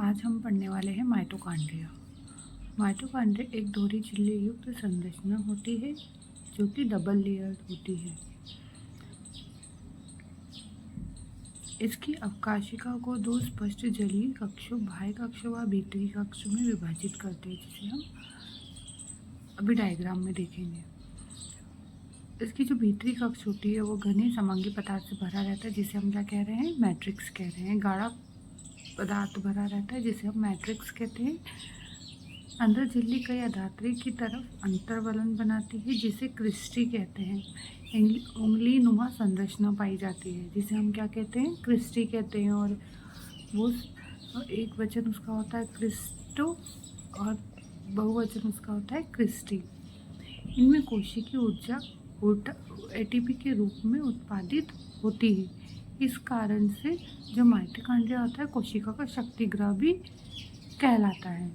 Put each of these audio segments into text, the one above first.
आज हम पढ़ने वाले हैं माइटोकॉन्ड्रिया। माइटोकॉन्ड्रिया एक दोहरी झिल्ली युक्त संरचना होती है जो कि डबल लेयर्ड होती है। इसकी अवकाशिका को दो स्पष्ट जलीय कक्षों, बाह्य कक्षों व भीतरी कक्षों में विभाजित करते हैं, जिसे हम अभी डायग्राम में देखेंगे। इसकी जो भीतरी कक्ष होती है वो घने समांगी पदार्थ से भरा रहता है, जिसे हम क्या कह रहे हैं, मैट्रिक्स कह रहे हैं। गाढ़ा पदार्थ भरा रहता है जिसे हम मैट्रिक्स कहते हैं। अंदर झिल्ली कई अधात्री की तरफ अंतर्वलन बनाती है जिसे क्रिस्टी कहते हैं। उंगली नुमा संरचना पाई जाती है जिसे हम क्या कहते हैं, क्रिस्टी कहते हैं। और वो एक वचन उसका होता है क्रिस्टो और बहुवचन उसका होता है क्रिस्टी। इनमें कोशिकीय ऊर्जा एटीपी के रूप में उत्पादित होती है। इस कारण से जो माइटोकॉन्ड्रिया होता है कोशिका का शक्तिगृह भी कहलाता है।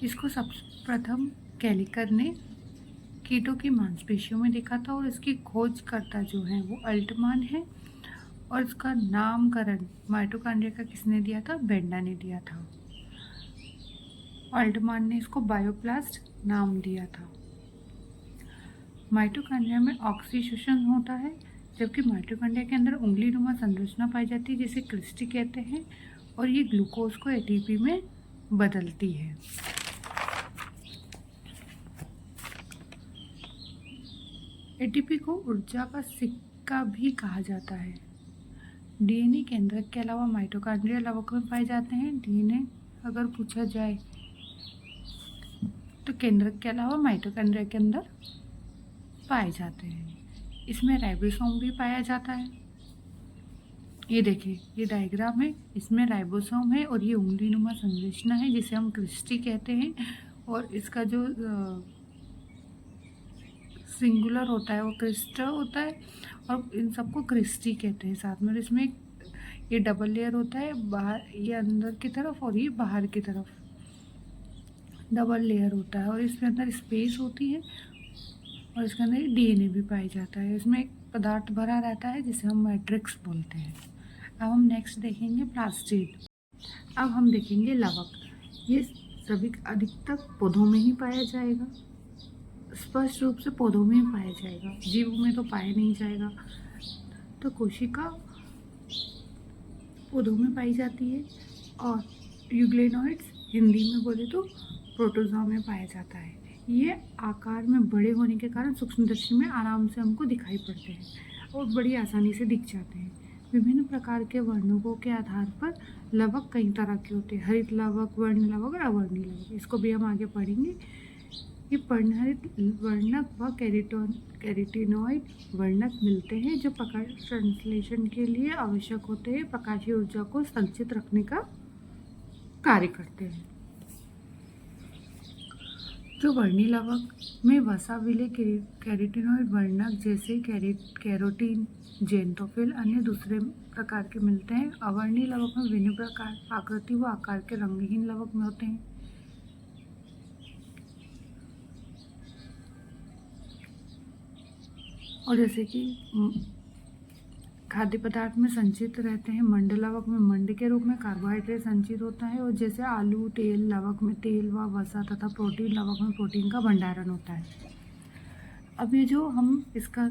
इसको सर्वप्रथम कैलिकर ने कीटों की मांसपेशियों में देखा था और इसकी खोजकर्ता जो है वो अल्टमान है। और इसका नामकरण माइटोकॉन्ड्रिया का किसने दिया था, बेंडा ने दिया था। अल्टमान ने इसको बायोप्लास्ट नाम दिया था। माइटोकॉन्ड्रिया में ऑक्सीशोषण होता है, जबकि माइटोकॉन्ड्रिया के अंदर उंगली नुमा संरचना पाई जाती है जिसे क्रिस्टी कहते हैं। और ये ग्लूकोज को एटीपी में बदलती है। एटीपी को ऊर्जा का सिक्का भी कहा जाता है। डीएनए केंद्रक के अलावा माइटोकॉन्ड्रिया लवक में पाए जाते हैं। डीएनए अगर पूछा जाए तो केंद्रक के अलावा माइटोकॉन्ड्रिया के अंदर पाए जाते हैं। इसमें राइबोसोम भी पाया जाता है। ये देखिए, ये डायग्राम है, इसमें राइबोसोम है और ये उंगली नुमा संरचना है जिसे हम क्रिस्टी कहते हैं। और इसका जो सिंगुलर होता है वो क्रिस्टा होता है और इन सबको क्रिस्टी कहते हैं साथ में। और इसमें ये डबल लेयर होता है, बाहर ये अंदर की तरफ और ये बाहर की तरफ डबल लेयर होता है। और इसमें अंदर स्पेस होती है और इसके अंदर डीएनए भी पाया जाता है। इसमें एक पदार्थ भरा रहता है जिसे हम मैट्रिक्स बोलते हैं। अब हम नेक्स्ट देखेंगे प्लास्टिड। अब हम देखेंगे लवक। ये सभी अधिकतर पौधों में ही पाया जाएगा, स्पष्ट रूप से पौधों में ही पाया जाएगा, जीवों में तो पाया नहीं जाएगा। तो कोशिका पौधों में पाई जाती है और यूग्लेनोइड्स हिंदी में बोले तो प्रोटोजोआ में पाया जाता है। ये आकार में बड़े होने के कारण सूक्ष्मदर्शी में आराम से हमको दिखाई पड़ते हैं और बड़ी आसानी से दिख जाते हैं। विभिन्न प्रकार के वर्णकों के आधार पर लवक कई तरह के होते हैं, हरित लवक, वर्ण लवक और अवर्णी लवक। इसको भी हम आगे पढ़ेंगे। ये पर्णहरित वर्णक व कैरोटीनॉइड वर्णक मिलते हैं जो प्रकाश संश्लेषण के लिए आवश्यक होते हैं, प्रकाशीय ऊर्जा को संचित रखने का कार्य करते हैं। जो वर्णी लवक में वसा विले कैरोटीनॉइड वर्णक जैसे कैरोटीन, जेंटोफिल अन्य दूसरे प्रकार के मिलते हैं। अवर्णी लवक में विभिन्न प्रकार आकृति व आकार के रंगहीन लवक में होते हैं। और जैसे कि खाद्य पदार्थ में संचित रहते हैं। मंड लवक में मंड के रूप में कार्बोहाइड्रेट संचित होता है। और जैसे आलू तेल लवक में तेल व वसा तथा प्रोटीन लवक में प्रोटीन का भंडारण होता है। अब ये जो हम इसका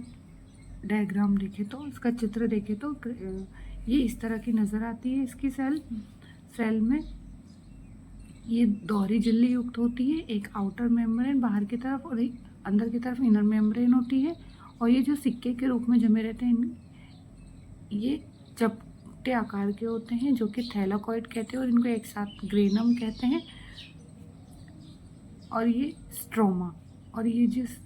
डायग्राम देखें तो, इसका चित्र देखें तो ये इस तरह की नज़र आती है। इसकी सेल में ये दोहरी झिल्ली युक्त होती है, एक आउटर मेम्ब्रेन बाहर की तरफ और एक अंदर की तरफ इनर मेम्ब्रेन होती है। और ये जो सिक्के के रूप में जमे रहते हैं, ये चपटे आकार के होते हैं जो कि थैलाकॉइड कहते हैं और इनको एक साथ ग्रेनम कहते हैं। और ये स्ट्रोमा, और ये जिस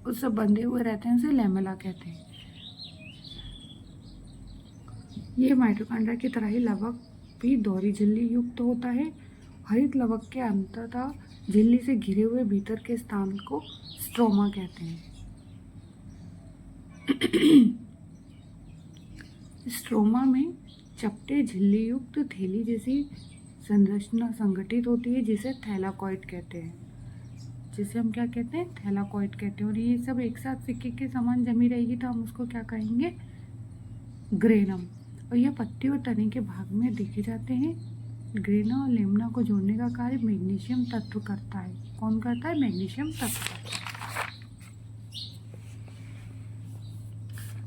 उससे बंधे हुए रहते हैं उसे लैमेला कहते हैं। ये माइटोकॉन्ड्रिया की तरह ही लवक भी दोहरी झिल्ली युक्त होता है। हरित लवक के अंततः झिल्ली से घिरे हुए भीतर के स्थान को स्ट्रोमा कहते हैं। स्ट्रोमा में चपटे झिल्ली युक्त थैली जैसी संरचना संगठित होती है जिसे थैलाकॉइड कहते हैं, जिसे हम क्या कहते हैं, थैलाकॉइड कहते हैं। और ये सब एक साथ सिक्के के समान जमी रहेगी तो हम उसको क्या कहेंगे, ग्रेनम। और यह पत्ती और तने के भाग में देखे जाते हैं। ग्रेना और लेमना को जोड़ने का कार्य मैग्नीशियम तत्व करता है। कौन करता है? मैग्नीशियम तत्व करता है।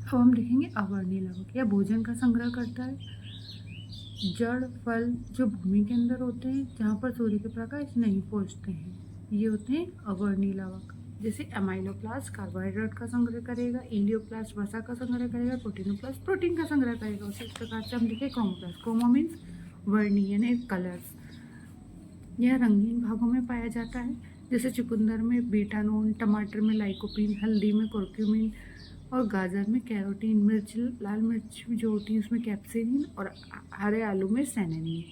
अब हम देखेंगे अवर्णीय लवक। यह भोजन का संग्रह करता है। जड़ फल जो भूमि के अंदर होते हैं, जहाँ पर सूर्य के प्रकाश नहीं पहुँचते हैं, ये होते हैं अवर्णीय लवक। जैसे एमाइलोप्लास्ट कार्बोहाइड्रेट का संग्रह करेगा, इलियोप्लास्ट वसा का संग्रह करेगा, प्रोटीनोप्लास्ट प्रोटीन का संग्रह करेगा। उसी प्रकार से हम देखें क्रोमोप्लास्ट। क्रोमो मीन्स वर्णीय यानी कलर्स। यह रंगीन भागों में पाया जाता है, जैसे चुकंदर में बीटानोन, टमाटर में लाइकोपीन, हल्दी में कुरक्यूमिन और गाजर में कैरोटीन, मिर्च लाल मिर्च जो होती है उसमें कैप्सिन और हरे आलू में सैनेनिन।